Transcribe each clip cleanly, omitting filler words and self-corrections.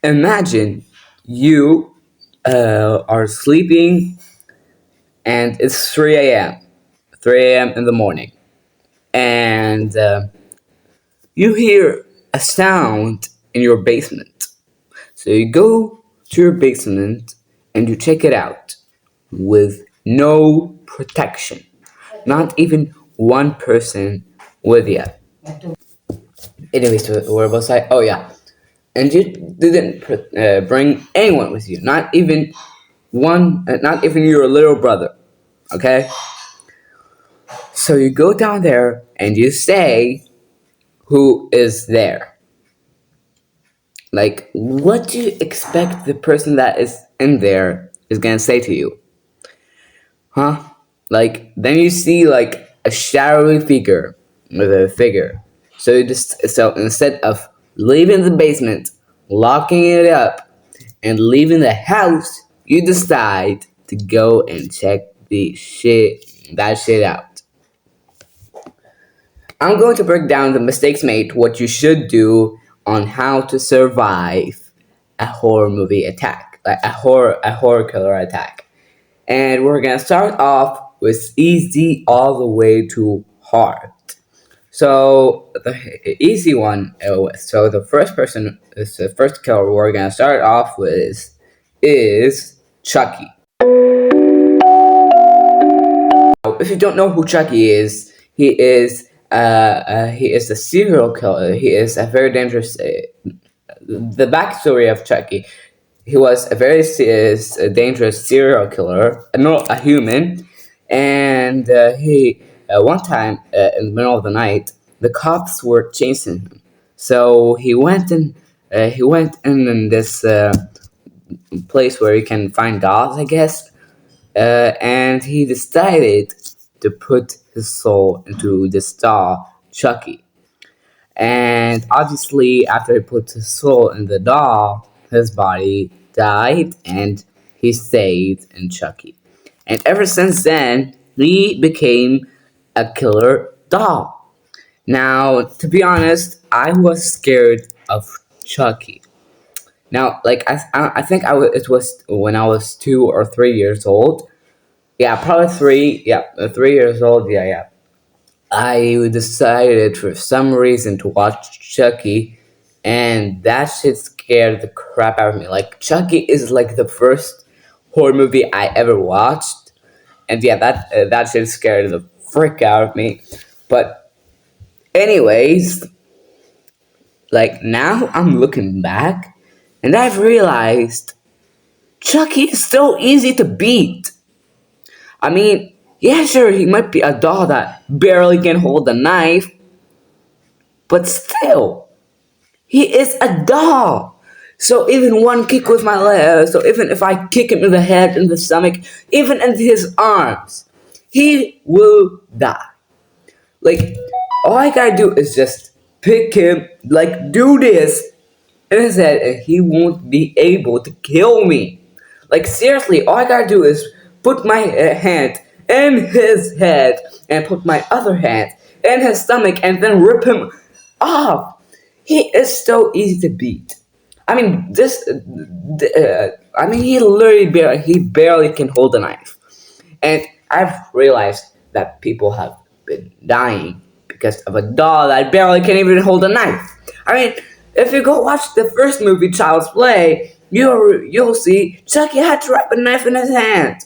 Imagine you are sleeping and it's 3 a.m. 3 a.m. in the morning, and you hear a sound in your basement. So you go to your basement and you check it out with no protection, not even one person with you. Anyways, where was I? Oh yeah, and you didn't bring anyone with you, not even not even your little brother. Okay, so you go down there and you say, "Who is there?" Like, what do you expect the person that is in there is gonna say to you? Huh? Like, then you see like a shadowy figure with a figure. So instead of leaving the basement, locking it up, and leaving the house, you decide to go and check that shit out. I'm going to break down the mistakes made, what you should do on how to survive a horror movie attack, like a horror killer attack. And we're gonna start off with easy all the way to hard. So the easy one. So the first killer we're gonna start off with is Chucky. If you don't know who Chucky is, he is a serial killer. He is a very dangerous. The backstory of Chucky: he was a very dangerous serial killer, not a human, and he one time in the middle of the night, the cops were chasing him. So he went in this place where you can find dolls, I guess, and he decided to put his soul into this doll, Chucky. And obviously, after he put his soul in the doll, his body died and he stayed in Chucky. And ever since then, he became a killer doll. Now, to be honest, I was scared of Chucky. Now, like I think it was when I was 2 or 3 years old. Yeah, probably three. Yeah, 3 years old. Yeah, yeah. I decided for some reason to watch Chucky, and that shit scared the crap out of me. Like, Chucky is like the first horror movie I ever watched, and yeah, that shit scared the frick out of me. But anyways, like now I'm looking back, and I've realized Chucky is so easy to beat. I mean, yeah, sure, he might be a doll that barely can hold a knife, but still, he is a doll. So even one kick with my leg, so even if I kick him in the head, in the stomach, even in his arms, he will die. Like, all I gotta do is just pick him, like, do this in his head, and he won't be able to kill me. Like, seriously, all I gotta do is put my hand in his head and put my other hand in his stomach and then rip him off. He is so easy to beat. I mean, he barely can hold a knife. And I've realized that people have been dying because of a doll that barely can even hold a knife. I mean, if you go watch the first movie, Child's Play, you'll see Chucky had to wrap a knife in his hand.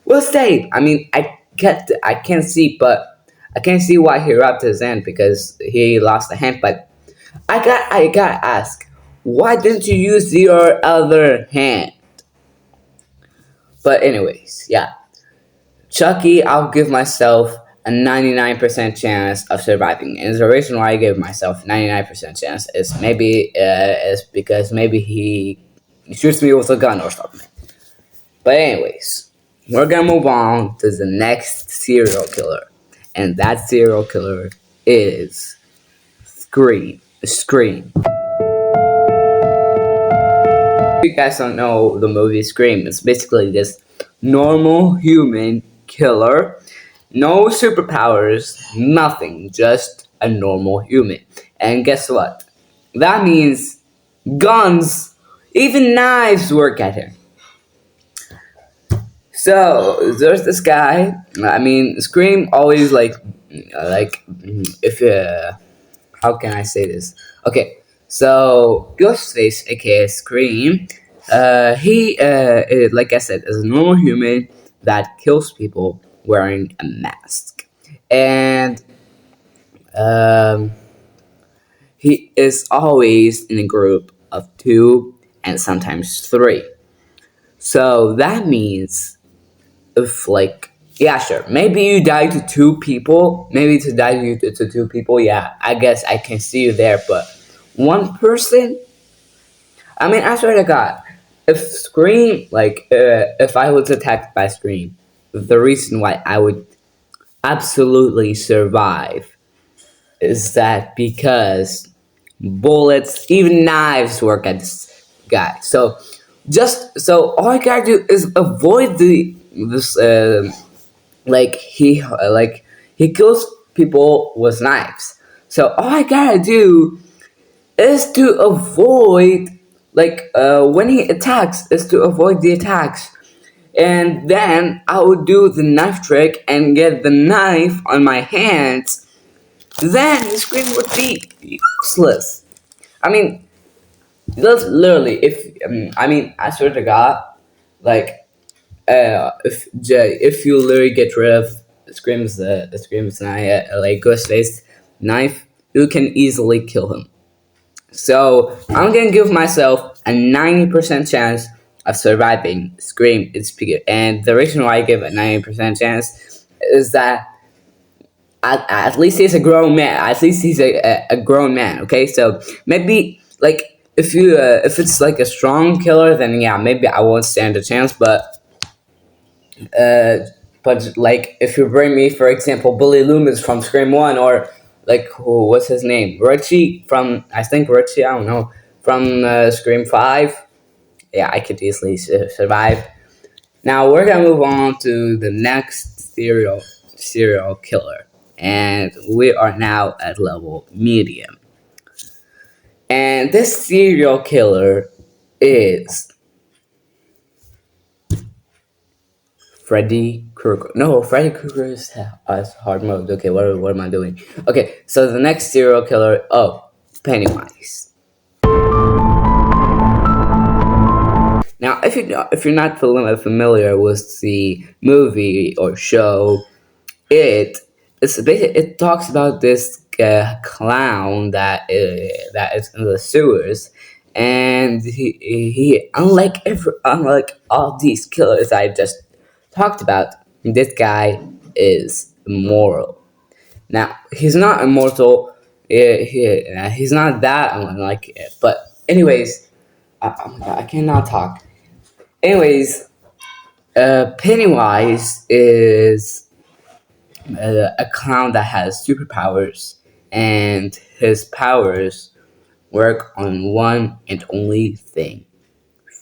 Well, stay. I mean, I can't see, but I can't see why he wrapped his hand because he lost a hand. But I got to ask, why didn't you use your other hand? But anyways, yeah. Chucky, I'll give myself a 99% chance of surviving. And the reason why I give myself 99% chance is because maybe he shoots me with a gun or something. But anyways, we're gonna move on to the next serial killer. And that serial killer is Scream. Scream. If you guys don't know the movie Scream, it's basically this normal human killer. No superpowers, nothing, just a normal human. And guess what? That means guns. Even knives work at him. So there's this guy. I mean, Scream always if how can I say this? Okay, so Ghostface, aka Scream, like I said, is a normal human that kills people wearing a mask, and um, he is always in a group of two and sometimes three. So that means if like yeah sure maybe you die to two people, maybe to die to two people, yeah, I guess I can see you there, but one person, I mean, I swear to God, if Scream, if I was attacked by Scream, the reason why I would absolutely survive is that because bullets, even knives work at this guy. So just so all I gotta do is avoid this he kills people with knives. So all I gotta do is to avoid when he attacks is to avoid the attacks, and then I would do the knife trick and get the knife on my hands. Then the screen would be useless. I mean, that's literally if I mean I swear to God, like if you literally get rid of Scream's knife, like Ghostface knife, you can easily kill him. So I'm gonna give myself a 90% chance of surviving Scream. And the reason why I give a 90% chance is that at least he's a grown man. At least he's a grown man. Okay, so maybe like if it's like a strong killer, then yeah, maybe I won't stand a chance. Uh, but like if you bring me, for example, Billy Loomis from Scream One, or like what's his name, Richie from I think Richie, I don't know, from Scream Five, yeah, I could easily survive. Now we're gonna move on to the next serial killer, and we are now at level medium. And this serial killer is Freddy Krueger. No, Freddy Krueger is hard mode. Okay, what am I doing? Okay, so the next serial killer, oh, Pennywise. Now, if you're not familiar with the movie or show, it talks about this clown that is in the sewers, and he unlike all these killers I just talked about, this guy is immoral. Now he's not immortal. He's not that unlike it. But anyways, oh my God, I cannot talk. Anyways, Pennywise is a clown that has superpowers, and his powers work on one and only thing: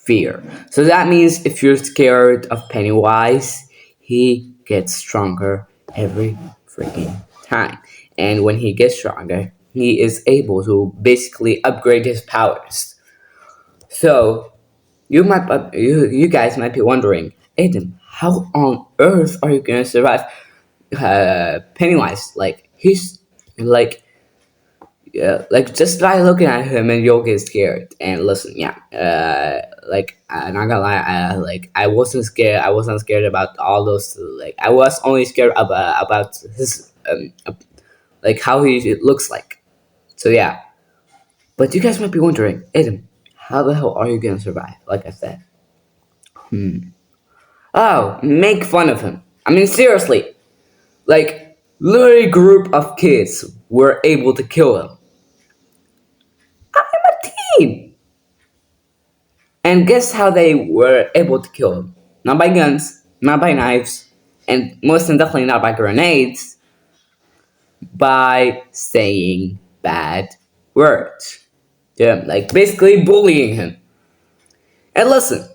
fear. So that means if you're scared of Pennywise, he gets stronger every freaking time. And when he gets stronger, he is able to basically upgrade his powers. So you guys might be wondering, Aiden, how on earth are you gonna survive Pennywise? Like he's like yeah, like just by looking at him and you'll get scared. And listen, yeah, I'm not gonna lie, I wasn't scared. I wasn't scared about all those. Like I was only scared about his like how he looks like. So yeah, but you guys might be wondering, Adam, how the hell are you gonna survive? Like I said, oh, make fun of him. I mean, seriously, like literally group of kids were able to kill him. I'm a team. And guess how they were able to kill him? Not by guns, not by knives, and most definitely not by grenades, by saying bad words. Yeah, like basically bullying him. And listen,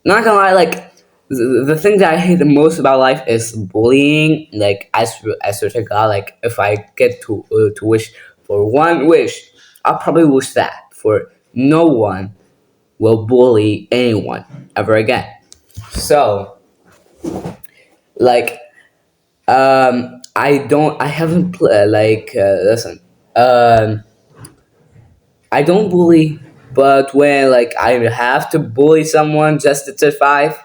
not gonna lie, like the thing that I hate the most about life is bullying. Like I swear to God, like if I get to wish for one wish, I'll probably wish that for no one will bully anyone ever again. So, like, I haven't listen, um, I don't bully, but when like I have to bully someone just to survive,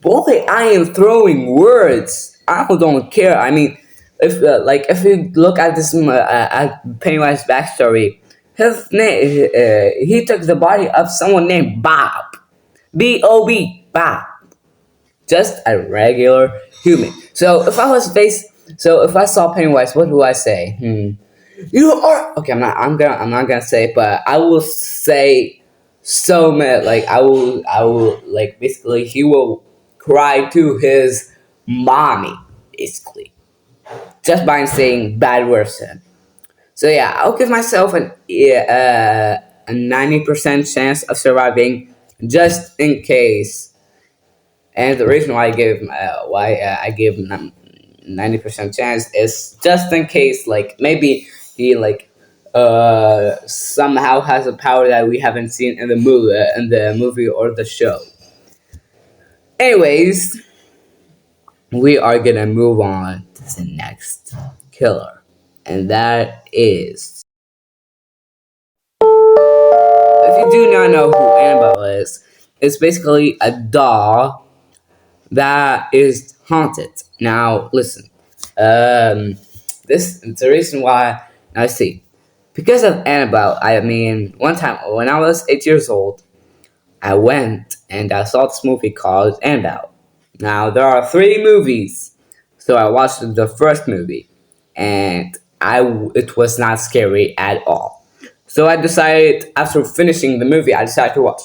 boy, I am throwing words. I don't care. I mean, if you look at this at Pennywise backstory, his name he took the body of someone named Bob, Bob, Bob, just a regular human. So if I saw Pennywise, what do I say? You are okay. I'm not gonna say it, but I will say so mad. Like I will like basically he will cry to his mommy basically just by saying bad words to him. So yeah, I'll give myself a 90% chance of surviving just in case. And the reason why I give 90% chance is just in case, like maybe he like somehow has a power that we haven't seen in the movie or the show. Anyways, we are gonna move on to the next killer, and that is. If you do not know who Annabelle is, it's basically a doll that is haunted. Now, listen. This is the reason why. I see. Because of Annabelle, I mean, one time when I was 8 years old, I went and I saw this movie called Annabelle. Now, there are three movies, so I watched the first movie, and it was not scary at all. So I decided, after finishing the movie, I decided to watch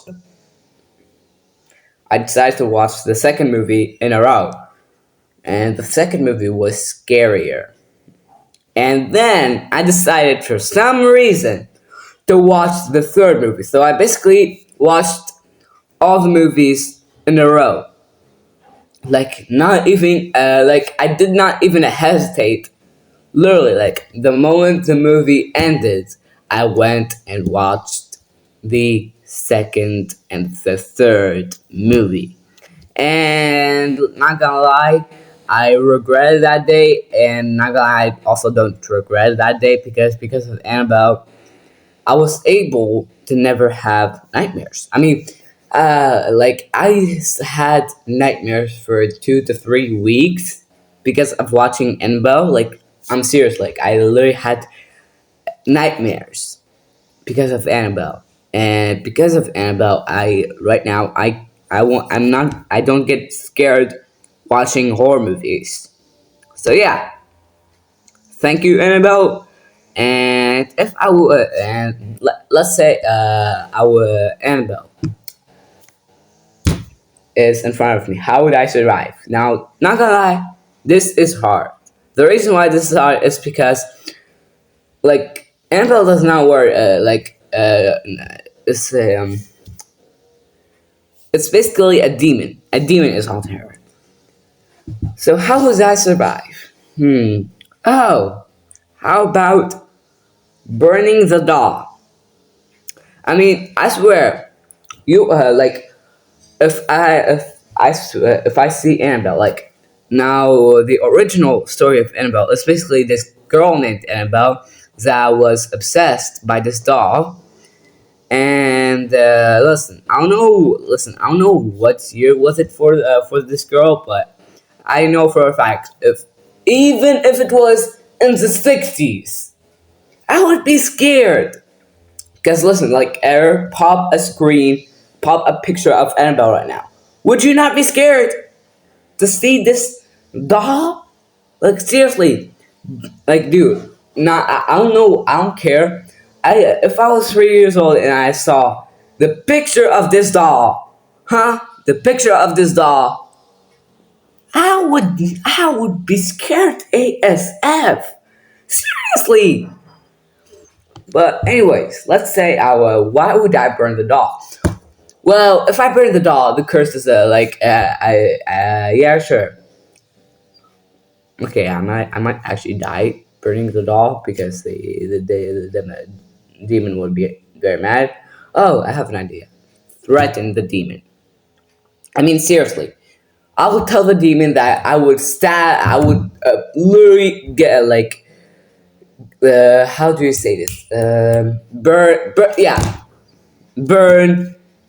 the second movie in a row, and the second movie was scarier. And then I decided for some reason to watch the third movie. So I basically watched all the movies in a row. Like not even like I did not even hesitate. Literally, like the moment the movie ended, I went and watched the second and the third movie. And not gonna lie, I regretted that day, and not gonna lie, I also don't regret that day because of Annabelle, I was able to never have nightmares. I mean, like had nightmares for 2 to 3 weeks because of watching Annabelle. Like I'm serious, like I literally had nightmares because of Annabelle. And because of Annabelle, I right now I won't I'm not I don't get scared watching horror movies. So yeah, thank you Annabelle. And if I would and let's say our Annabelle is in front of me, how would I survive? Now, not gonna lie, this is hard. The reason why this is hard is because like Annabelle does not work it's it's basically a demon. A demon is haunting her. So how would I survive? Oh, how about burning the doll? I mean, I swear, you like if I see Annabelle, like now the original story of Annabelle is basically this girl named Annabelle that was obsessed by this doll. And I don't know what year was it for this girl, but I know for a fact even if it was in the 60s, I would be scared. Cause listen, like air pop a picture of Annabelle right now. Would you not be scared to see this doll? Like seriously, like dude, I don't know, I don't care. If I was 3 years old and I saw the picture of this doll, the picture of this doll, I would be scared ASF. Seriously. But anyways, let's say why would I burn the doll? Well, if I burn the doll, the curse is yeah, sure. Okay, I might actually die burning the doll because the demon would be very mad. Oh, I have an idea. threaten the demon. I mean, seriously, I would tell the demon that I would stab, I would literally get like, how do you say this? Burn,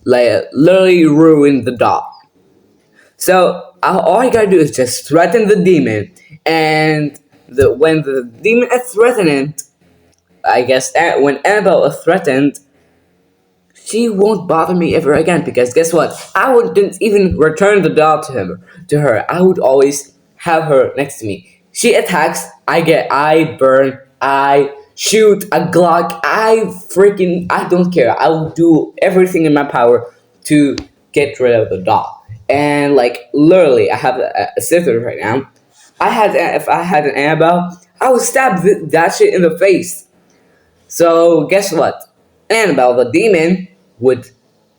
like literally ruin the doll. So all you gotta do is just threaten the demon, and when the demon is threatened, I guess when Annabelle is threatened, she won't bother me ever again because guess what? I wouldn't even return the doll to her. I would always have her next to me. She attacks, I burn, I shoot a Glock, I don't care. I will do everything in my power to get rid of the doll. And like literally, I have a sister right now. If I had an Annabelle, I would stab that shit in the face. So guess what? Annabelle the demon would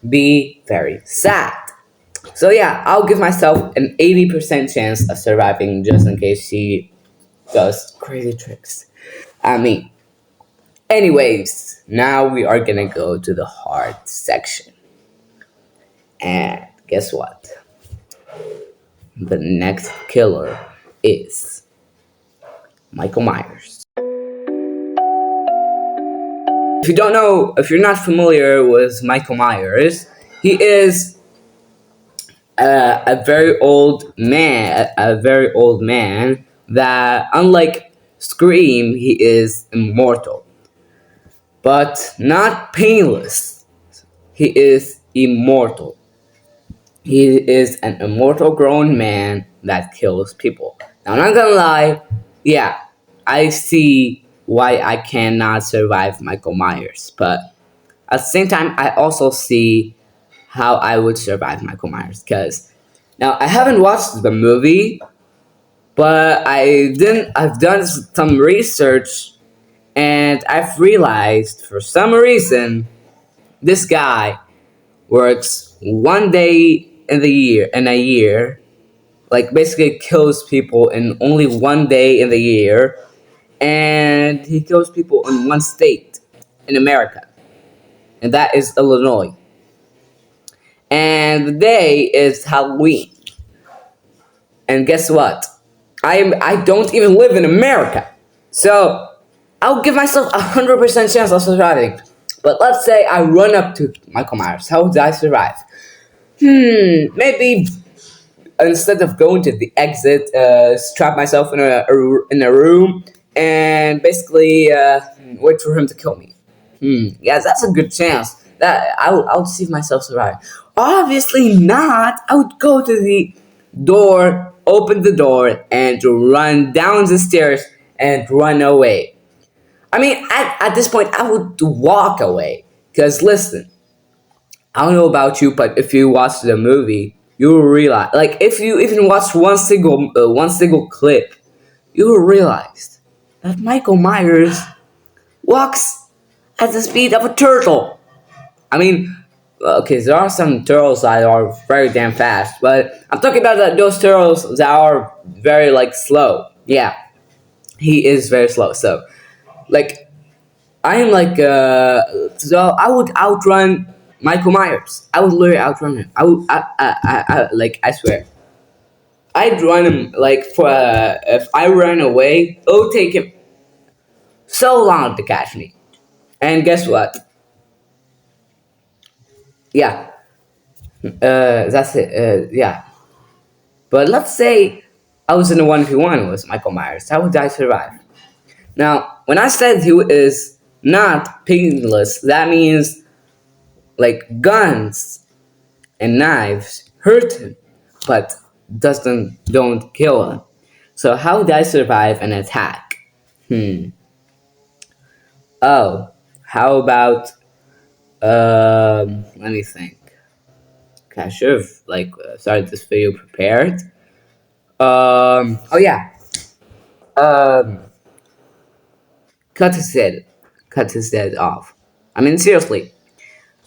be very sad. So yeah, I'll give myself an 80% chance of surviving just in case she does crazy tricks at me. Anyways, now we are gonna go to the hard section. And guess what? The next killer is Michael Myers. If you don't know, if you're not familiar with Michael Myers, he is a very old man that, unlike Scream, he is immortal, but not painless. He is immortal. He is an immortal grown man that kills people. Now, I'm not gonna lie, yeah, I see why I cannot survive Michael Myers, but at the same time, I also see how I would survive Michael Myers. Because now I haven't watched the movie, but I've done some research, and I've realized for some reason this guy works one day in a year, like basically kills people in only one day in the year, and he kills people in one state in America, and that is Illinois. And the day is Halloween. And guess what? I don't even live in America, so I'll give myself 100% chance of surviving. But let's say I run up to Michael Myers. How would I survive? Maybe instead of going to the exit, strap myself in a room and basically wait for him to kill me. Yes, that's a good chance. That I'll see myself survive. Obviously not. I would go to the door, open the door, and run down the stairs and run away. I mean, at this point, I would walk away. Because listen, I don't know about you, but if you watch the movie, you will realize, like, if you even watch one single clip, you will realize that Michael Myers walks at the speed of a turtle. I mean, okay, there are some turtles that are very damn fast, but I'm talking about those turtles that are very like slow. Yeah, he is very slow. So, like, I am like, so I would outrun Michael Myers. I would literally outrun him. Like, I swear. I'd run him, like, for, if I ran away, it would take him so long to catch me. And guess what? Yeah, that's it, yeah. But let's say I was in a 1v1 with Michael Myers. How would I survive? Now, when I said he is not painless, that means like guns and knives hurt him, but don't kill him. So how would I survive an attack? Oh, how about let me think. Okay, I should have like started this video prepared. Oh yeah. Um, cut his head, cut his head off. I mean, seriously,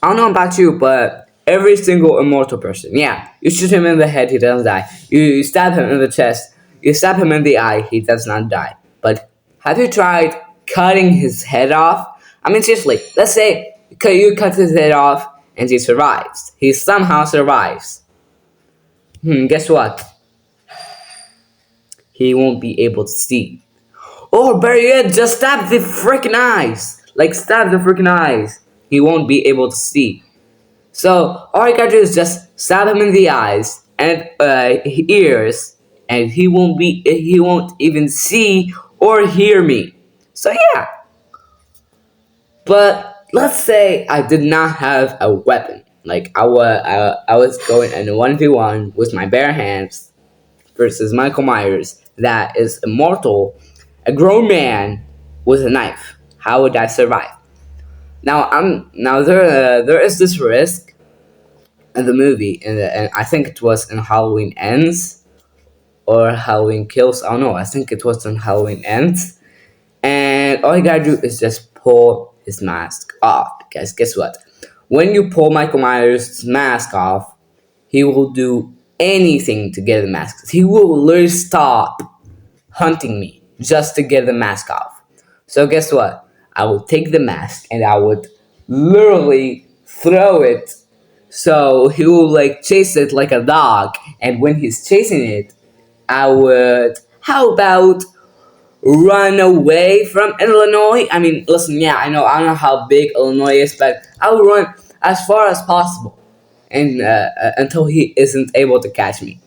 I don't know about you, but every single immortal person, yeah, you shoot him in the head, he doesn't die. You stab him in the chest, you stab him in the eye, he does not die. But have you tried cutting his head off? I mean, seriously, let's say you cut his head off, and he survives. He somehow survives. Guess what? He won't be able to see. Or better yet, just stab the freaking eyes. Like, stab the freaking eyes. He won't be able to see. So all I gotta do is just stab him in the eyes and ears, and he won't even see or hear me. So yeah. But let's say I did not have a weapon. Like I was going in a 1v1 with my bare hands versus Michael Myers that is immortal, a grown man with a knife. How would I survive? Now there is this risk in the movie, and I think it was in Halloween Ends or Halloween Kills. I don't know. I think it was in Halloween Ends, and all you gotta do is just pull his mask off. Because guess what? When you pull Michael Myers' mask off, he will do anything to get the mask. He will literally stop hunting me just to get the mask off. So guess what? I will take the mask and I would literally throw it so he will like chase it like a dog. And when he's chasing it, I would, how about run away from Illinois? I mean, listen, yeah, I don't know how big Illinois is, but I will run as far as possible and until he isn't able to catch me.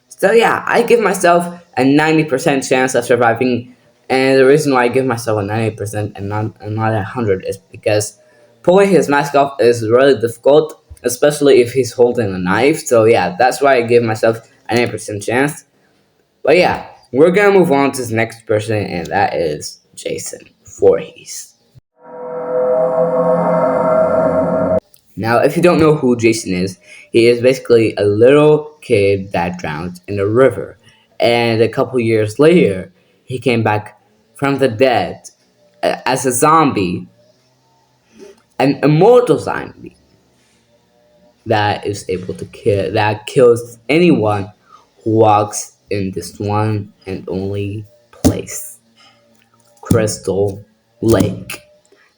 So yeah, I give myself a 90% chance of surviving, and the reason why I give myself a 90% and not 100 is because pulling his mask off is really difficult, especially if he's holding a knife. So yeah, that's why I give myself a 90% chance. But yeah, we're gonna move on to the next person, and that is Jason Voorhees. Now, if you don't know who Jason is, he is basically a little kid that drowned in a river. And a couple years later, he came back from the dead as a zombie, an immortal zombie that is able to kill, that kills anyone who walks in this one and only place, Crystal Lake.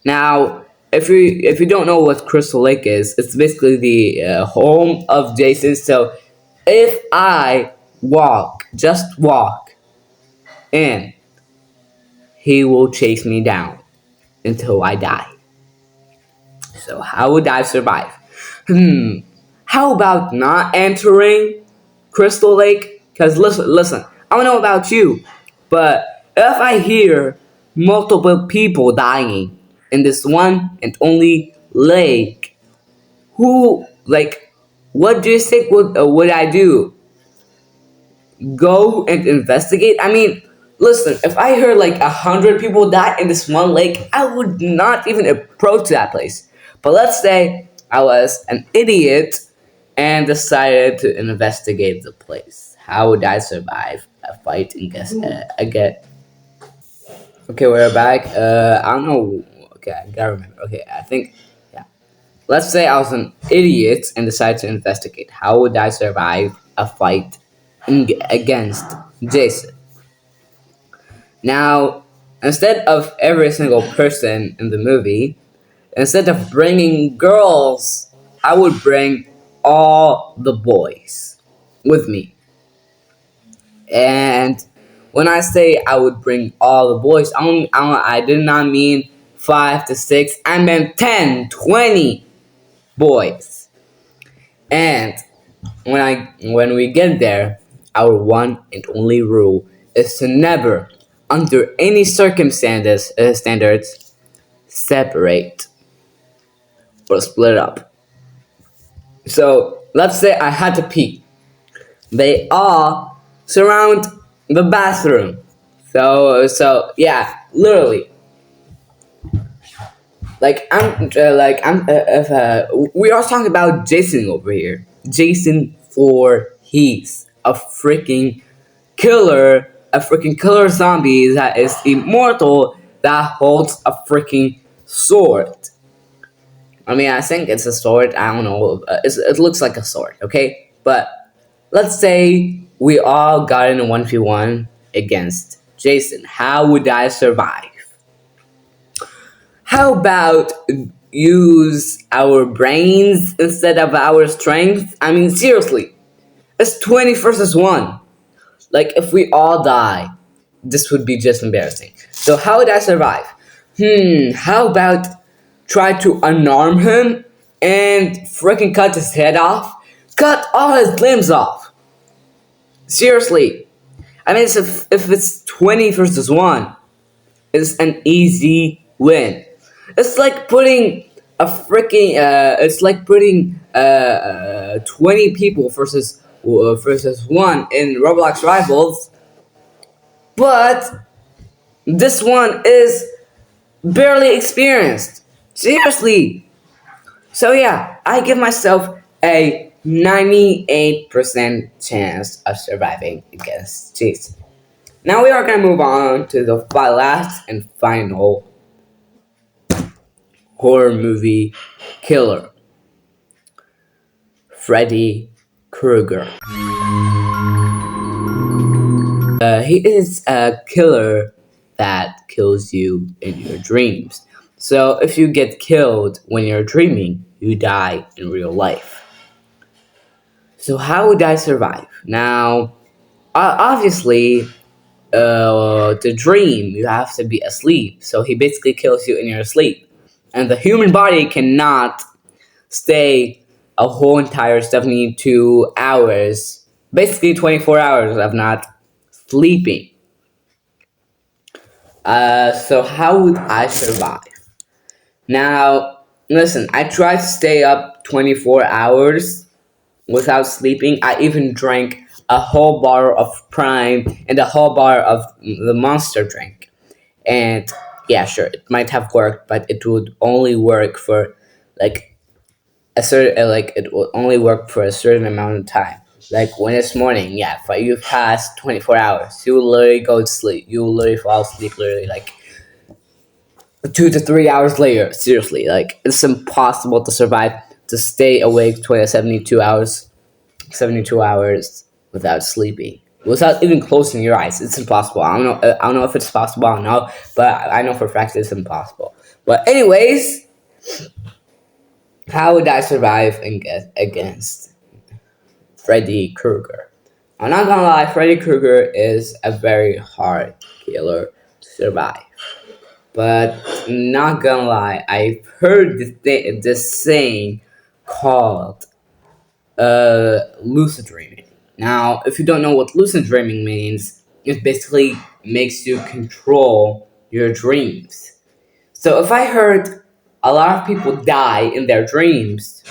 Now, if you don't know what Crystal Lake is, it's basically the home of Jason. So if I just walk in, he will chase me down until I die. So how would I survive? How about not entering Crystal Lake? Because listen, I don't know about you, but if I hear multiple people dying in this one and only lake, what do you think would I do? Go and investigate? I mean, listen, if I heard like 100 people die in this one lake, I would not even approach that place. But let's say I was an idiot and decided to investigate the place. How would I survive a fight again? Okay, we're back. I don't know. Okay, I gotta remember. Okay, I think, yeah. Let's say I was an idiot and decided to investigate. How would I survive a fight against Jason? Now, instead of every single person in the movie, instead of bringing girls, I would bring all the boys with me. And when I say I would bring all the boys, I did not mean 5 to 6. I meant 10, 20 boys. And when we get there, our one and only rule is to never, under any circumstances, standards, separate or split up. So let's say I had to pee. They all surround the bathroom. So yeah, literally. We are talking about Jason over here. Jason Voorhees, a freaking killer zombie that is immortal that holds a freaking sword. I mean, I think it's a sword. I don't know. It looks like a sword, okay? But let's say we all got in a 1v1 against Jason. How would I survive? How about use our brains instead of our strength? I mean, seriously, it's 20 versus 1. Like, if we all die, this would be just embarrassing. So, how would I survive? How about try to unarm him and freaking cut his head off? Cut all his limbs off! Seriously. I mean, if it's 20 versus 1, it's an easy win. It's like putting it's like putting 20 people versus 1 in Roblox Rivals, but this one is barely experienced. Seriously. So yeah, I give myself a 98% chance of surviving against Chase. Now we are going to move on to the last and final horror movie killer, Freddy Krueger. He is a killer that kills you in your dreams. So if you get killed when you're dreaming, you die in real life. So how would I survive? Now, obviously, the dream, you have to be asleep. So he basically kills you in your sleep. And the human body cannot stay a whole entire 72 hours, basically 24 hours of not sleeping. So how would I survive? Now, listen, I tried to stay up 24 hours without sleeping. I even drank a whole bar of Prime and a whole bar of the Monster drink. And yeah, sure, it might have worked, but it would only work for like it will only work for a certain amount of time. Like when it's morning, yeah, if you pass 24 hours, you will literally go to sleep. You will literally fall asleep literally like 2 to 3 hours later. Seriously, like it's impossible to survive, to stay awake 72 hours, 72 hours without sleeping, without even closing your eyes. It's impossible. I don't know if it's possible. I don't know, but I know for a fact it's impossible. But anyways, how would I survive against Freddy Krueger? I'm not gonna lie, Freddy Krueger is a very hard killer to survive. But not gonna lie, I've heard this saying called lucid dreaming. Now, if you don't know what lucid dreaming means, it basically makes you control your dreams. So if I heard a lot of people die in their dreams,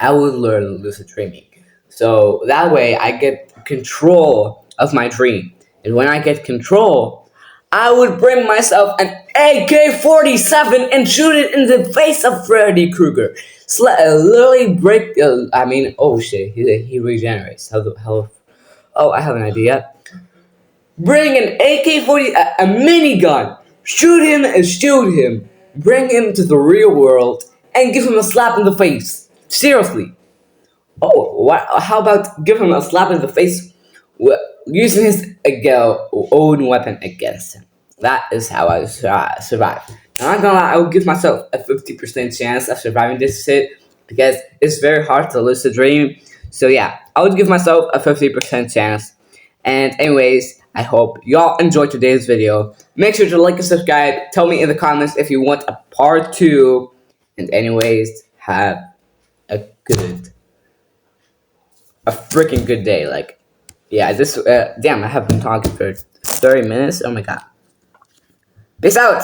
I would learn lucid dreaming. So that way I get control of my dream. And when I get control, I would bring myself an AK-47 and shoot it in the face of Freddy Krueger. Literally break. Oh shit, he regenerates. Oh, I have an idea. Bring an AK-40, a minigun. Shoot him and shoot him. Bring him to the real world and give him a slap in the face. Seriously. Oh, how about give him a slap in the face using his own weapon against him? That is how I survive. I'm not gonna lie, I would give myself a 50% chance of surviving this shit because it's very hard to lucid dream. So yeah, I would give myself a 50% chance. And anyways, I hope y'all enjoyed today's video. Make sure to like and subscribe. Tell me in the comments if you want a part 2. And anyways, have a freaking good day. Like, yeah, damn, I have been talking for 30 minutes. Oh my god. Peace out.